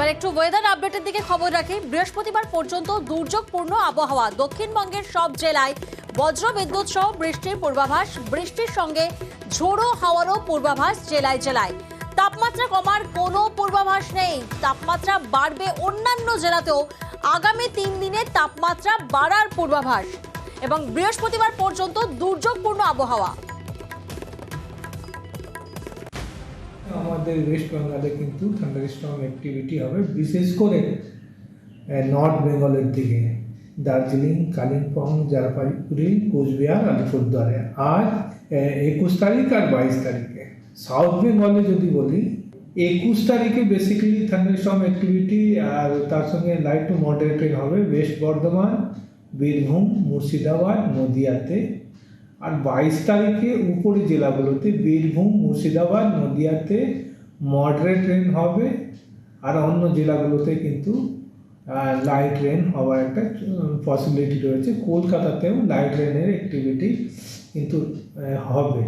এবার একটু ওয়েদার আপডেটের দিকে খবর রাখি। বৃহস্পতিবার পর্যন্ত দুর্যোগপূর্ণ আবহাওয়া। দক্ষিণবঙ্গের সব জেলায় বজ্রবিদ্যুৎ সহ বৃষ্টির পূর্বাভাস, বৃষ্টির সঙ্গে ঝোড়ো হাওয়ারও পূর্বাভাস জেলায় জেলায়। তাপমাত্রা কমার কোনো পূর্বাভাস নেই, তাপমাত্রা বাড়বে অন্যান্য জেলাতেও। আগামী 3 দিনে তাপমাত্রা বাড়ার পূর্বাভাস এবং বৃহস্পতিবার পর্যন্ত দুর্যোগপূর্ণ আবহাওয়া। আমাদের ওয়েস্ট বেঙ্গলে কিন্তু থান্ডারস্টর্ম অ্যাক্টিভিটি হবে, বিশেষ করে নর্থ বেঙ্গলের দিকে, দার্জিলিং, কালিম্পং, জলপাইগুড়ি, কোচবিহার, আলিপুরদুয়ারে। আর 21 তারিখ আর 22 তারিখে সাউথ বেঙ্গলে যদি বলি, 21 তারিখে বেসিক্যালি থান্ডারস্টর্ম অ্যাক্টিভিটি আর তার সঙ্গে লাইট টু মডারেট রেন হবে ওয়েস্ট বর্ধমান, বীরভূম, মুর্শিদাবাদ, নদিয়াতে। আর 22 তারিখে উপরে জেলাগুলোতে বীরভূম, মুর্শিদাবাদ, নদিয়াতে মডারেট রেন হবে। আর অন্য জেলাগুলোতে কিন্তু লাইট রেন হওয়ার একটা পসিবিলিটি রয়েছে। কলকাতাতেও লাইট রেনের অ্যাক্টিভিটি কিন্তু হবে।